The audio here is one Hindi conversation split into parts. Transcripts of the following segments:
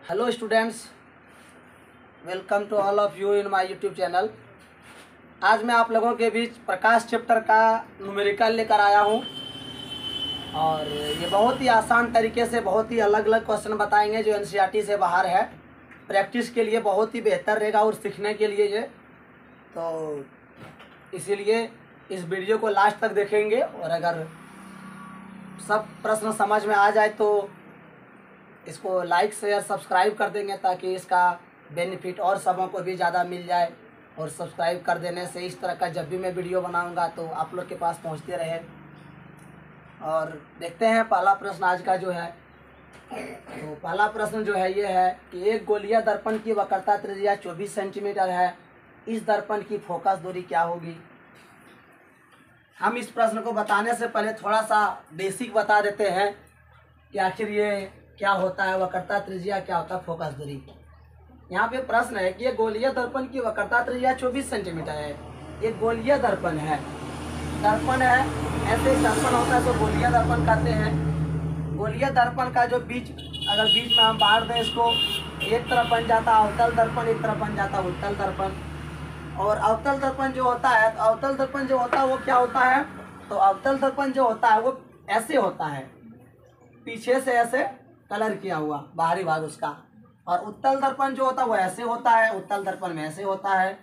Hello students, welcome to all of you in my YouTube channel. आज मैं आप लोगों के बीच प्रकाश चैप्टर का न्यूमेरिकल लेकर आया हूं और ये बहुत ही आसान तरीके से बहुत ही अलग अलग क्वेश्चन बताएंगे जो एनसीईआरटी से बाहर है। प्रैक्टिस के लिए बहुत ही बेहतर रहेगा और सीखने के लिए ये तो इसीलिए इस वीडियो को लास्ट तक देखेंगे और अगर सब प्रश्न समझ में आ जाए तो इसको लाइक शेयर सब्सक्राइब कर देंगे ताकि इसका बेनिफिट और सबों को भी ज़्यादा मिल जाए। और सब्सक्राइब कर देने से इस तरह का जब भी मैं वीडियो बनाऊंगा तो आप लोग के पास पहुंचते रहे। और देखते हैं पहला प्रश्न आज का जो है। तो पहला प्रश्न जो है ये है कि एक गोलीय दर्पण की वक्रता त्रिज्या 24 सेंटीमीटर है। इस दर्पण की फोकस दूरी क्या होगी? हम इस प्रश्न को बताने से पहले थोड़ा सा बेसिक बता देते हैं कि आखिर ये क्या होता है, वक्रता त्रिज्या क्या होता है, फोकस दूरी। यहाँ पे प्रश्न है कि ये गोलीय दर्पण की वक्रता त्रिज्या 24 सेंटीमीटर है। ये गोलीय दर्पण है, दर्पण है, ऐसे दर्पण होता है तो गोलीय दर्पण कहते हैं। गोलीय दर्पण का जो बीच अगर बीच में हम बांट दें इसको, एक तरफ बन जाता है अवतल दर्पण, एक तरफ बन जाता है उत्तल दर्पण। और अवतल दर्पण जो होता है तो अवतल दर्पण जो होता है वो क्या होता है, तो अवतल दर्पण जो होता है वो ऐसे होता है, पीछे से ऐसे कलर किया हुआ बाहरी भाग उसका। और उत्तल दर्पण जो होता है वो ऐसे होता है, उत्तल दर्पण में ऐसे होता है।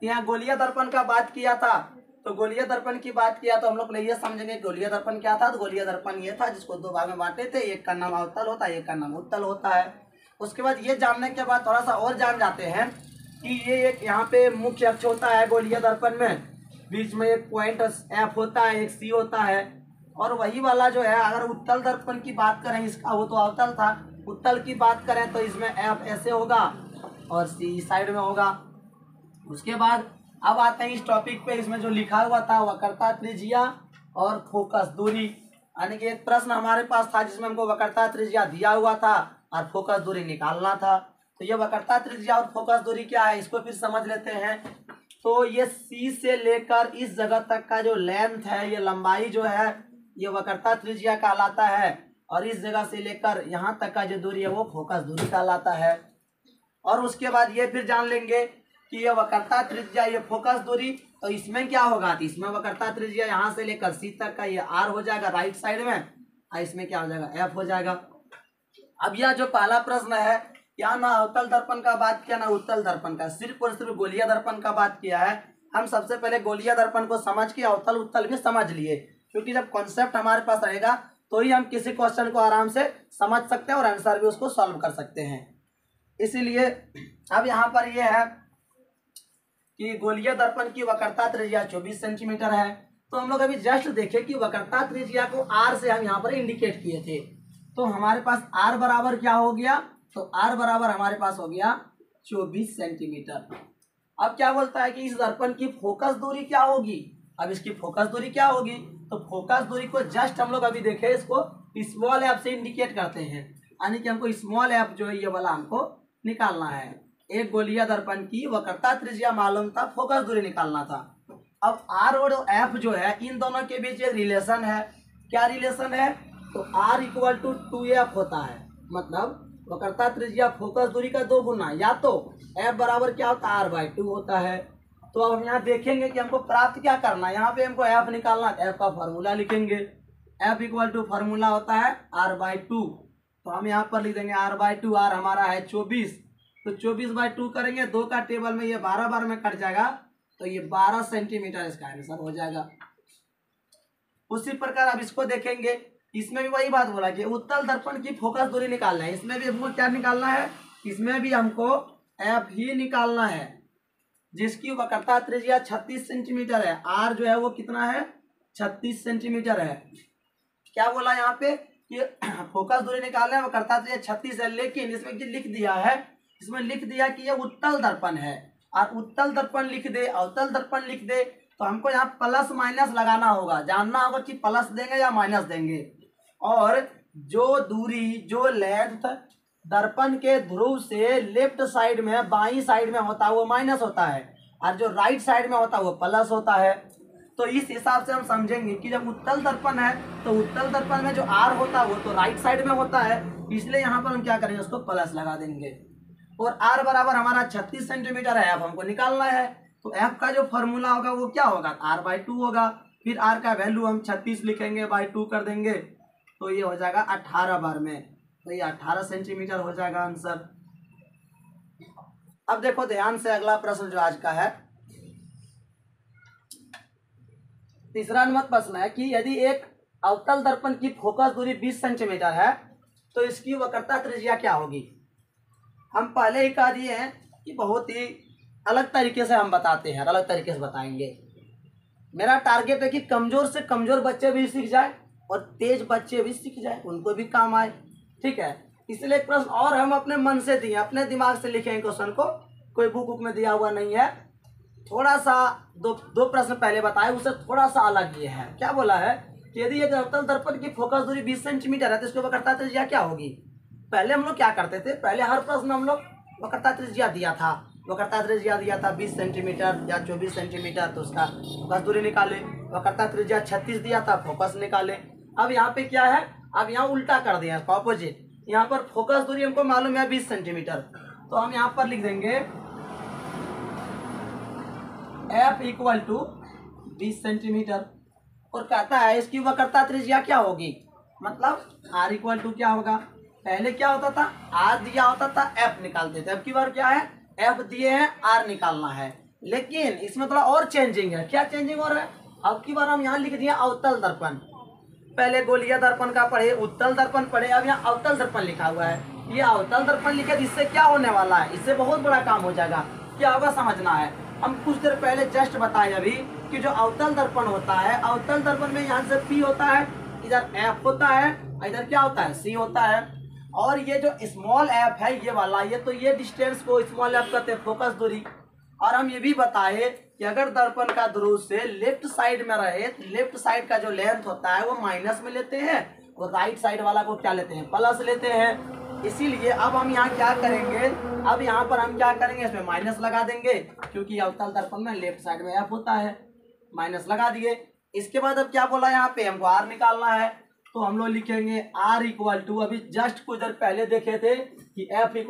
यहाँ गोलीय दर्पण का बात किया था तो गोलीय दर्पण की बात किया तो हम लोग ये समझेंगे गोलीय दर्पण क्या था। तो गोलीय दर्पण ये था जिसको दो भाग में बांटे थे, एक का नाम अवतल होता है, एक का नाम उत्तल होता है। उसके बाद ये जानने के बाद थोड़ा सा और जान जाते हैं कि ये एक यहाँ पे मुख्य अक्ष होता है गोलीय दर्पण में, बीच में एक पॉइंट एफ होता है, एक सी होता है। और वही वाला जो है अगर उत्तल दर्पण की बात करें इसका वो तो अवतल था, उत्तल की बात करें तो इसमें एफ ऐसे होगा और सी साइड में होगा। उसके बाद अब आते हैं इस टॉपिक पे, इसमें जो लिखा हुआ था वक्रता त्रिज्या और फोकस दूरी, यानी कि एक प्रश्न हमारे पास था जिसमें हमको वक्रता त्रिज्या दिया हुआ था और फोकस दूरी निकालना था। तो ये वक्रता त्रिज्या और फोकस दूरी क्या है इसको फिर समझ लेते हैं। तो ये सी से लेकर इस जगह तक का जो लेंथ है, ये लंबाई जो है ये वक्रता त्रिज्या कहलाता है। और इस जगह से लेकर यहाँ तक का जो दूरी है वो फोकस दूरी कहलाता है। और उसके बाद ये फिर जान लेंगे कि ये वक्रता त्रिज्या ये फोकस दूरी, तो इसमें क्या होगा, तो इसमें वक्रता त्रिज्या यहाँ से लेकर सी तक का ये आर हो जाएगा राइट साइड में, और इसमें क्या हो जाएगा एफ हो जाएगा। अब यह जो पहला प्रश्न है यहाँ ना अवतल दर्पण का बात किया ना उत्तल दर्पण का, सिर्फ और सिर्फ गोलीय दर्पण का बात किया है। हम सबसे पहले गोलीय दर्पण को समझ के अवतल उत्तल भी समझ लिए, क्योंकि जब कॉन्सेप्ट हमारे पास रहेगा तो ही हम किसी क्वेश्चन को आराम से समझ सकते हैं और आंसर भी उसको सॉल्व कर सकते हैं। इसीलिए अब यहाँ पर यह है कि गोलीय दर्पण की वक्रता त्रिज्या 24 सेंटीमीटर है। तो हम लोग अभी जस्ट देखें कि वक्रता त्रिज्या को आर से हम यहाँ पर इंडिकेट किए थे। तो हमारे पास आर बराबर क्या हो गया, तो आर बराबर हमारे पास हो गया 24 सेंटीमीटर। अब क्या बोलता है कि इस दर्पण की फोकस दूरी क्या होगी। अब इसकी फोकस दूरी क्या होगी, तो फोकस दूरी को जस्ट हम लोग अभी देखें इसको स्मॉल एफ से इंडिकेट करते हैं, यानी कि हमको स्मॉल एफ जो है ये वाला हमको निकालना है। एक गोलीय दर्पण की वक्रता त्रिज्या मालूम था, फोकस दूरी निकालना था। अब आर और एफ जो है इन दोनों के बीच एक रिलेशन है। क्या रिलेशन है, तो आर इक्वल टू 2f होता है, मतलब वक्रता त्रिज्या फोकस दूरी का 2 गुना, या तो एफ बराबर क्या होता है r/2 होता है। तो अब हम यहाँ देखेंगे कि हमको प्राप्त क्या करना है, यहाँ पे हमको एफ निकालना है, एफ का फार्मूला लिखेंगे। एफ इक्वल टू फार्मूला होता है r/2, तो हम यहाँ पर लिख देंगे r/2, आर हमारा है 24, तो 24/2 करेंगे, 2 का टेबल में ये 12 बार में कट जाएगा, तो ये 12 सेंटीमीटर इसका आंसर हो जाएगा। उसी प्रकार अब इसको देखेंगे, इसमें भी वही बात बोला कि उत्तल दर्पण की फोकस दूरी निकालना है, इसमें भी हमको क्या निकालना है, इसमें भी हमको एफ ही निकालना है जिसकी वक्रता त्रिज्या 36 सेंटीमीटर है। आर जो है वो कितना है, 36 सेंटीमीटर है। क्या बोला यहाँ पे कि फोकस दूरी निकालना है, वक्रता त्रिज्या 36 है, लेकिन इसमें लिख दिया है, इसमें लिख दिया कि ये उत्तल दर्पण है। और उत्तल दर्पण लिख दे, अवतल दर्पण लिख दे, तो हमको यहाँ प्लस माइनस लगाना होगा, जानना होगा कि प्लस देंगे या माइनस देंगे। और जो दूरी जो लेंथ दर्पण के ध्रुव से लेफ्ट साइड में बाई साइड में होता है वो माइनस होता है, और जो राइट साइड में होता है वो प्लस होता है। तो इस हिसाब से हम समझेंगे कि जब उत्तल दर्पण है तो उत्तल दर्पण में जो आर होता है वो तो राइट साइड में होता है, इसलिए यहाँ पर हम क्या करेंगे, उसको प्लस लगा देंगे। और आर बराबर हमारा 36 सेंटीमीटर है, एफ हमको निकालना है। तो एफ का जो फॉर्मूला होगा वो क्या होगा, r/2 होगा। फिर आर का वैल्यू हम 36 लिखेंगे, /2 कर देंगे, तो ये हो जाएगा 18 बार में, तो ये 18 सेंटीमीटर हो जाएगा आंसर। अब देखो ध्यान से अगला प्रश्न जो आज का है, तीसरा नंबर प्रश्न है कि यदि एक अवतल दर्पण की फोकस दूरी 20 सेंटीमीटर है तो इसकी वक्रता त्रिज्या क्या होगी। हम पहले ही कह दिए हैं कि बहुत ही अलग तरीके से हम बताते हैं, अलग तरीके से बताएंगे। मेरा टारगेट है कि कमजोर से कमजोर बच्चे भी सीख जाए और तेज बच्चे भी सीख जाए, उनको भी काम आए, ठीक है। इसलिए एक प्रश्न और हम अपने मन से दिए, अपने दिमाग से लिखे हैं क्वेश्चन को, कोई बुक में दिया हुआ नहीं है। थोड़ा सा दो प्रश्न पहले बताए, उससे थोड़ा सा अलग ये है। क्या बोला है कि यदि एक अवतल दर्पण की फोकस दूरी 20 सेंटीमीटर है तो इसको वक्रता त्रिज्या क्या होगी। पहले हम लोग क्या करते थे, पहले हर प्रश्न हम लोग वक्रता त्रिज्या दिया था, वक्रता त्रिज्या दिया था 20 सेंटीमीटर या 24 सेंटीमीटर, तो उसका फोकस दूरी निकाले। वक्रता त्रिज्या 36 दिया था, फोकस निकाले। अब यहाँ पे क्या है, अब यहाँ उल्टा कर दिया, ऑपोजिट। यहाँ पर फोकस दूरी हमको मालूम है 20 सेंटीमीटर, तो हम यहाँ पर लिख देंगे F = 20 सेंटीमीटर। और कहता है इसकी वक्रता त्रिज्या क्या होगी, मतलब R = क्या होगा। पहले क्या होता था, R दिया होता था, F निकालते थे। अब की बार क्या है, F दिए हैं, R निकालना है। लेकिन इसमें थोड़ा और चेंजिंग है। क्या चेंजिंग हो रहा है, अब की बार हम यहाँ लिख दिया अवतल दर्पण। पहले गोलीय दर्पण का पढ़े, उत्तल दर्पण पढ़े, अब यहाँ अवतल दर्पण लिखा हुआ है। ये अवतल दर्पण लिखे, इससे क्या होने वाला है, इससे बहुत बड़ा काम हो जाएगा। क्या होगा समझना है। हम कुछ देर पहले जस्ट बताए अभी कि जो अवतल दर्पण होता है, अवतल दर्पण में यहाँ से P होता है, इधर F होता है, इधर क्या होता है, C होता है। और ये जो स्मॉल f है ये वाला, ये तो ये डिस्टेंस को स्मॉल f कहते हैं, फोकस दूरी। और हम ये भी बताए कि अगर दर्पण का ध्रुव से लेफ्ट साइड में रहे तो लेफ्ट साइड का जो लेंथ होता है वो माइनस में लेते हैं और राइट साइड वाला को क्या लेते हैं, प्लस लेते हैं। इसीलिए अब हम यहाँ क्या करेंगे, अब यहाँ पर हम क्या करेंगे, इसमें माइनस लगा देंगे, क्योंकि अवतल दर्पण में लेफ्ट साइड में f होता है, माइनस लगा दिए। इसके बाद अब क्या बोला, यहाँ पे हमको r निकालना है, तो हम लोग लिखेंगे R = अभी जस्ट कुछ देर पहले देखे थे कि F =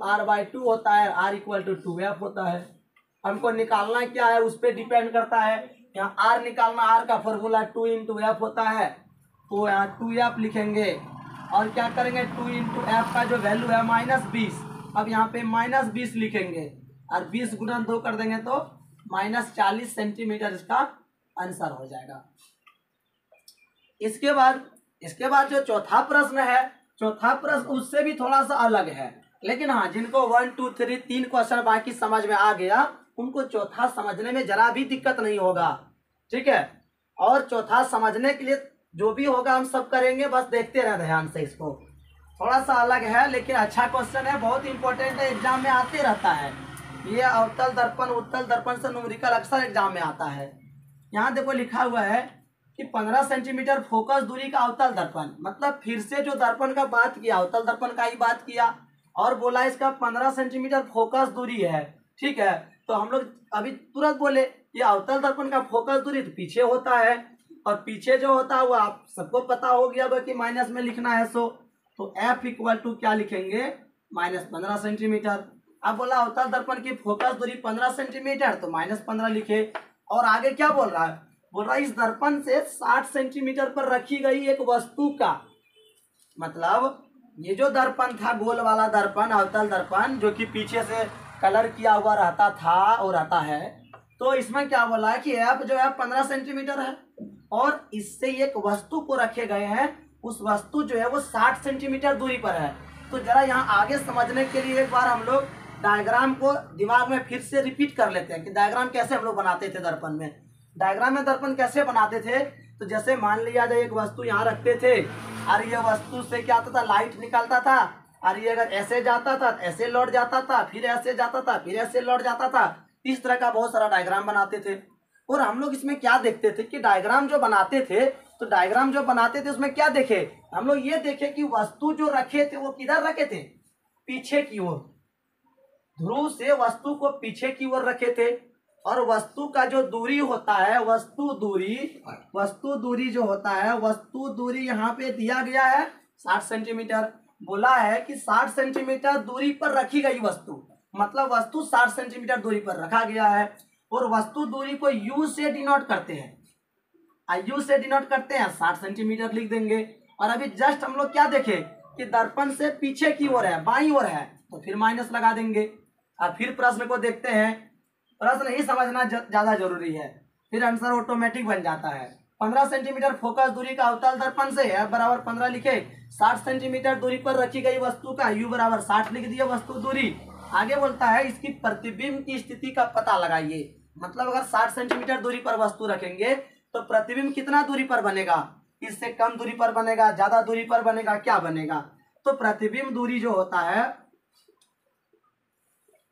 R/2 होता है, R = 2F होता है। हमको निकालना क्या है, उस पर डिपेंड करता है। यहाँ R निकालना, R का फॉर्मूला 2 × F होता है, तो यहाँ 2F लिखेंगे। और क्या करेंगे, 2 × F का जो वैल्यू है -20, अब यहाँ पे -20 लिखेंगे और 20 × 2 कर देंगे तो -40 सेंटीमीटर इसका आंसर हो जाएगा। इसके बाद जो चौथा प्रश्न है, चौथा प्रश्न उससे भी थोड़ा सा अलग है। लेकिन हाँ, जिनको 1 2 3 3 क्वेश्चन बाकी समझ में आ गया, उनको चौथा समझने में जरा भी दिक्कत नहीं होगा, ठीक है। और चौथा समझने के लिए जो भी होगा हम सब करेंगे, बस देखते रहे ध्यान से। इसको थोड़ा सा अलग है लेकिन अच्छा क्वेश्चन है, बहुत इंपॉर्टेंट है, एग्जाम में आते रहता है। ये अवतल दर्पण उत्तल दर्पण से न्यूमेरिकल अक्सर एग्जाम में आता है। यहाँ देखो लिखा हुआ है कि 15 सेंटीमीटर फोकस दूरी का अवतल दर्पण, मतलब फिर से जो दर्पण का बात किया, अवतल दर्पण का ही बात किया और बोला इसका 15 सेंटीमीटर फोकस दूरी है, ठीक है। तो हम लोग अभी तुरंत बोले ये अवतल दर्पण का फोकस दूरी तो पीछे होता है, और पीछे जो होता है वो आप सबको पता हो गया होगा कि माइनस में लिखना है। तो F = क्या लिखेंगे, -15 सेंटीमीटर। अब बोला अवतल दर्पण की फोकस दूरी 15 सेंटीमीटर, तो -15 लिखे। और आगे क्या बोल रहा है, बोल रहा है इस दर्पण से 60 सेंटीमीटर पर रखी गई एक वस्तु का, मतलब ये जो दर्पण था गोल वाला दर्पण, अवतल दर्पण, जो कि पीछे से कलर किया हुआ रहता था और रहता है, तो इसमें क्या बोला है कि F जो है 15 सेंटीमीटर है और इससे एक वस्तु को रखे गए हैं, उस वस्तु जो है वो 60 सेंटीमीटर दूरी पर है। तो जरा यहाँ आगे समझने के लिए एक बार हम लोग डायग्राम को दिमाग में फिर से रिपीट कर लेते हैं कि डायग्राम कैसे हम लोग बनाते थे दर्पण में। डायग्राम में दर्पण कैसे बनाते थे, तो जैसे मान लिया जाए एक वस्तु यहाँ रखते थे और ये वस्तु से क्या होता था, लाइट निकलता था, और ये अगर ऐसे जाता था ऐसे लौट जाता था, फिर ऐसे जाता था फिर ऐसे लौट जाता था। इस तरह का बहुत सारा डायग्राम बनाते थे। और हम लोग इसमें क्या देखते थे कि डायग्राम जो बनाते थे, तो डायग्राम जो बनाते थे उसमें क्या देखे हम लोग, ये देखे कि वस्तु जो रखे थे वो किधर रखे थे, पीछे की ओर। ध्रुव से वस्तु को पीछे की ओर रखे थे, और वस्तु का जो दूरी होता है, वस्तु दूरी जो होता है, वस्तु दूरी यहाँ पे दिया गया है 60 सेंटीमीटर। बोला है कि 60 सेंटीमीटर दूरी पर रखी गई वस्तु, मतलब वस्तु 60 सेंटीमीटर दूरी पर रखा गया है। और वस्तु दूरी को यू से डिनोट करते हैं, यू से डिनोट करते हैं 60 सेंटीमीटर लिख देंगे। और अभी जस्ट हम लोग क्या देखे कि दर्पण से पीछे की ओर है, बाईं ओर है, तो फिर माइनस लगा देंगे। अब फिर प्रश्न को देखते हैं, प्रश्न ही समझना ज्यादा जरूरी है, फिर आंसर ऑटोमेटिक बन जाता है। 15 सेंटीमीटर फोकस दूरी का अवतल दर्पण से है बराबर 15 लिखे, 60 सेंटीमीटर दूरी पर रखी गई वस्तु का u बराबर 60 लिख दिया वस्तु दूरी। आगे बोलता है इसकी प्रतिबिंब की स्थिति का पता लगाइए। मतलब अगर 60 सेंटीमीटर दूरी पर वस्तु रखेंगे तो प्रतिबिंब कितना दूरी पर बनेगा, इससे कम दूरी पर बनेगा, ज्यादा दूरी पर बनेगा, क्या बनेगा। तो प्रतिबिंब दूरी जो होता है,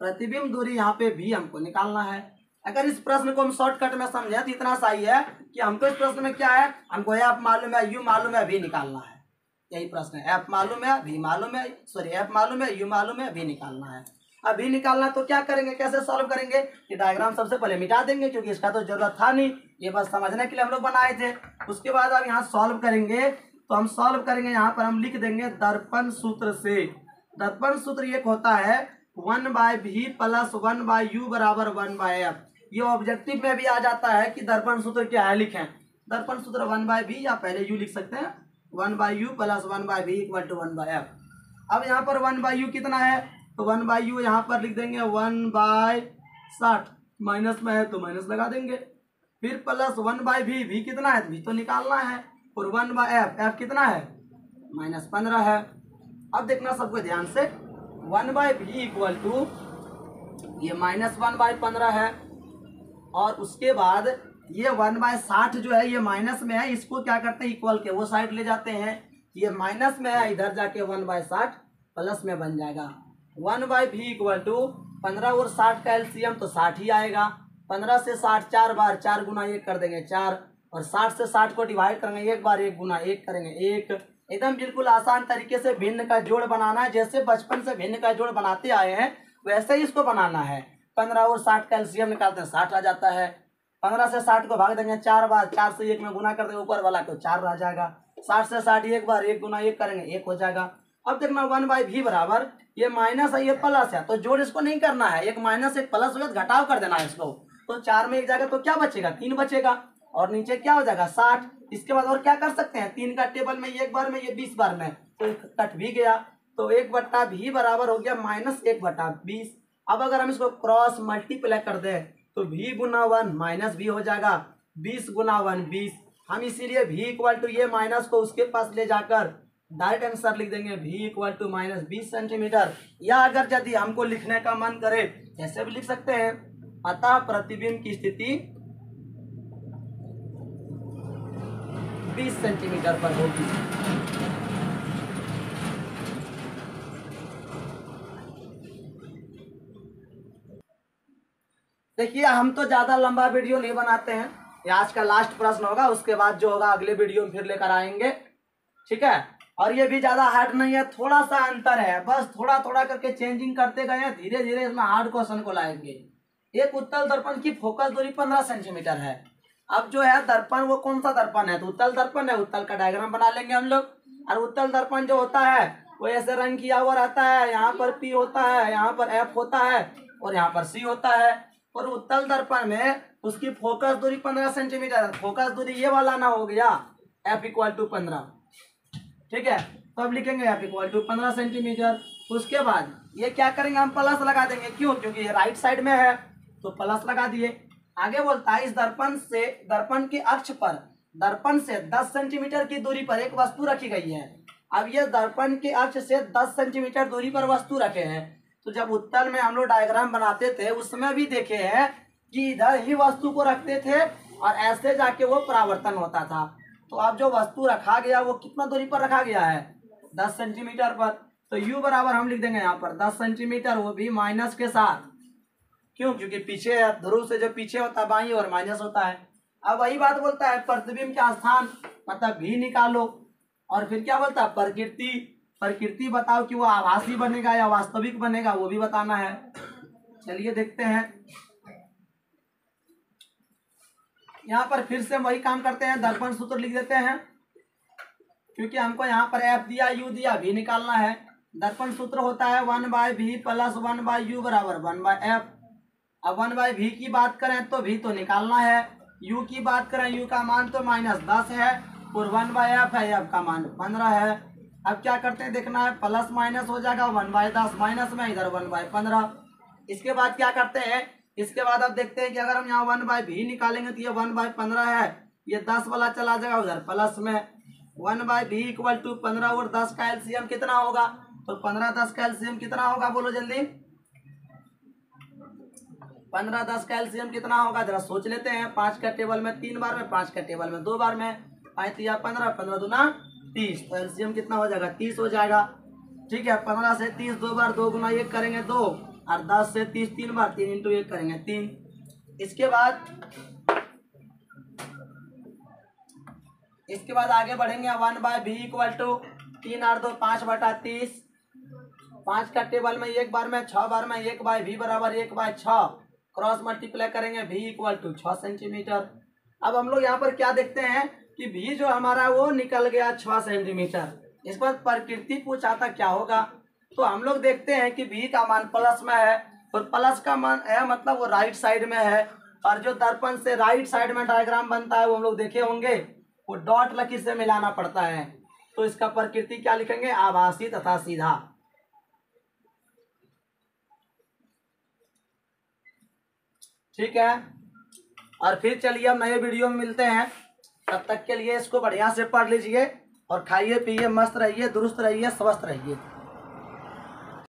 प्रतिबिंब दूरी यहाँ पे भी हमको निकालना है। अगर इस प्रश्न को हम शॉर्टकट में समझे तो इतना सही है कि हमको इस प्रश्न में क्या है, हमको एफ मालूम है, यू मालूम है, भी निकालना है। यही प्रश्न है, एफ मालूम है, भी मालूम है, सॉरी एफ मालूम है, यू मालूम है, भी निकालना है। अब भी निकालना तो क्या करेंगे, कैसे सॉल्व करेंगे, ये डायग्राम सबसे पहले मिटा देंगे क्योंकि इसका तो जरूरत था नहीं, ये बस समझने के लिए हम लोग बनाए थे। उसके बाद अब यहाँ सॉल्व करेंगे, तो हम सॉल्व करेंगे, यहाँ पर हम लिख देंगे दर्पण सूत्र से। दर्पण सूत्र एक होता है 1/v प्लस 1/u बराबर 1/f। ये ऑब्जेक्टिव में भी आ जाता है कि दर्पण सूत्र क्या है, लिखें दर्पण सूत्र 1/v या पहले u लिख सकते हैं, 1/u plus 1/v equal to 1/f। अब यहाँ पर 1/u कितना है, तो 1/u यहाँ पर लिख देंगे 1/60, माइनस में है तो माइनस लगा देंगे, फिर प्लस 1/v, v कितना है, v तो निकालना है, और 1/f, f कितना है -15 है। अब देखना सबको ध्यान से, 1/v इक्वल टू ये -1/15 है, और उसके बाद ये 1/60 जो है ये माइनस में है, इसको क्या करते हैं इक्वल के वो साइड ले जाते हैं, ये माइनस में है, इधर जाके 1/60 प्लस में बन जाएगा। 1/v इक्वल टू 15 और 60 का एलसीएम तो 60 ही आएगा। 15 से 60 4 बार, 4 गुना 1 कर देंगे 4, और 60 से 60 को डिवाइड करेंगे 1 बार, 1 गुना 1 करेंगे 1। एकदम बिल्कुल आसान तरीके से भिन्न का जोड़ बनाना है, जैसे बचपन से भिन्न का जोड़ बनाते आए हैं वैसे ही इसको बनाना है। 15 और 60 का एलसीएम निकालते हैं 60 आ जाता है। 15 से 60 को भाग देंगे 4 बार, 4 से 1 में गुना कर देंगे, ऊपर वाला को 4 रह जाएगा। 60 से 60 1 बार, 1 गुना 1 करेंगे 1 हो जाएगा। अब देखना 1/v बराबर, ये माइनस है ये प्लस है, तो जोड़ इसको नहीं करना है, एक माइनस एक प्लस हो गया, घटाव कर देना है इसको। तो 4 में 1 जाएगा तो क्या बचेगा, 3 बचेगा, और नीचे क्या हो जाएगा 60। इसके बाद और क्या कर सकते हैं, 3 का टेबल में 1 बार में, ये 20 बार में, तो कट भी गया, तो 1/v बराबर हो गया -1/20। अब अगर हम इसको क्रॉस मल्टीप्लाई कर दें तो v गुना 1 माइनस v हो जाएगा, 20 गुना 1 20। हम इसीलिए v इक्वल टू ये माइनस को उसके पास ले जाकर डायरेक्ट आंसर लिख देंगे, v इक्वल टू -20 सेंटीमीटर। या अगर यदि हमको लिखने का मन करे ऐसे भी लिख सकते हैं, अतः प्रतिबिंब की स्थिति 20 सेंटीमीटर पर होगी। देखिए हम तो ज्यादा लंबा वीडियो नहीं बनाते हैं, ये आज का लास्ट प्रश्न होगा, उसके बाद जो होगा अगले वीडियो में फिर लेकर आएंगे, ठीक है। और ये भी ज्यादा हार्ड नहीं है, थोड़ा सा अंतर है, बस थोड़ा थोड़ा करके चेंजिंग करते गए हैं, धीरे धीरे इसमें हार्ड क्वेश्चन को लाएंगे। एक उत्तल दर्पण की फोकस दूरी 15 सेंटीमीटर है। अब जो है दर्पण वो कौन सा दर्पण है, तो उत्तल दर्पण है, उत्तल का डायग्राम बना लेंगे हम लोग। और उत्तल दर्पण जो होता है वो ऐसे रंग किया हुआ रहता है, यहाँ पर P होता है, यहाँ पर F होता है, और यहाँ पर C होता है। और उत्तल दर्पण में उसकी फोकस दूरी 15 सेंटीमीटर है, फोकस दूरी ये वाला ना हो गया, F इक्वल टू 15, ठीक है। तो अब लिखेंगे F इक्वल टू 15 सेंटीमीटर। उसके बाद ये क्या करेंगे, हम प्लस लगा देंगे, क्यों, क्योंकि ये राइट साइड में है तो प्लस लगा दिए। आगे बोलता है इस दर्पण के अक्ष पर दर्पण से 10 सेंटीमीटर की दूरी पर एक वस्तु रखी गई है। अब ये दर्पण के अक्ष से 10 सेंटीमीटर दूरी पर वस्तु रखे हैं, तो जब उत्तल में हम लोग डायग्राम बनाते थे उसमें भी देखे हैं कि इधर ही वस्तु को रखते थे और ऐसे जाके वो परावर्तन होता था। तो अब जो वस्तु रखा गया वो कितना दूरी पर रखा गया है, 10 सेंटीमीटर पर। तो u बराबर हम लिख देंगे यहाँ पर 10 सेंटीमीटर, वो भी माइनस के साथ, क्यों, क्योंकि पीछे ध्रुव से जो पीछे होता है बाईं और माइनस होता है। अब वही बात बोलता है प्रतिबिंब का स्थान मतलब भी निकालो, और फिर क्या बोलता है प्रकृति बताओ कि वो आभासी बनेगा या वास्तविक बनेगा, वो भी बताना है। चलिए देखते हैं। यहाँ पर फिर से वही काम करते हैं, दर्पण सूत्र लिख देते हैं, क्योंकि हमको यहाँ पर एफ दिया, यू दिया, भी निकालना है। दर्पण सूत्र होता है 1/v प्लस 1/u बराबर 1/f। अब 1/v की बात करें तो v तो निकालना है, u की बात करें u का मान तो -10 है और 1/f है, f का मान 15 है। अब क्या करते हैं देखना है, प्लस माइनस हो जाएगा, 1/10 माइनस में इधर 1/15। इसके बाद क्या करते हैं, इसके बाद अब देखते हैं कि अगर हम यहाँ 1/v निकालेंगे तो ये 1/15 है, ये 10 वाला चला जाएगा उधर प्लस में। 1/v इक्वल टू 15 और 10 का एलसीएम कितना होगा, तो 15 10 का एलसीएम कितना होगा, बोलो जल्दी। 15 10 का एलसीएम कितना होगा, जरा सोच लेते हैं। 5 का टेबल में 3 बार में, 5 का टेबल में 2 बार में, 5 या 15, 15 दूना 30, तो एलसीएम कितना हो जाएगा, 30 हो जाएगा। ठीक है, 15 से 30 2 बार, 2 गुना 1 करेंगे 2, और 10 से 30 3 बार, 3 इंटू 1 करेंगे 3। इसके बाद आगे बढ़ेंगे। 1/v इक्वल टू 3 और 2 5/30, 5 का टेबल में 1 बार में, 6 बार में, 1/v बराबर 1/6, क्रॉस मल्टीप्लाई करेंगे, v इक्वल टू 6 सेंटीमीटर। अब हम लोग यहाँ पर क्या देखते हैं कि v जो हमारा वो निकल गया 6 सेंटीमीटर। इस पर प्रकृति पूछा था क्या होगा, तो हम लोग देखते हैं कि v का मान प्लस में है, और प्लस का मान है मतलब वो राइट साइड में है, और जो दर्पण से राइट साइड में डायग्राम बनता है वो हम लोग देखे होंगे, वो डॉट लकीर से मिलाना पड़ता है। तो इसका प्रकृति क्या लिखेंगे, आभासी तथा सीधा। ठीक है, और फिर चलिए अब नए वीडियो में मिलते हैं। तब तक के लिए इसको बढ़िया से पढ़ लीजिए और खाइए पिए, मस्त रहिए, दुरुस्त रहिए, स्वस्थ रहिए।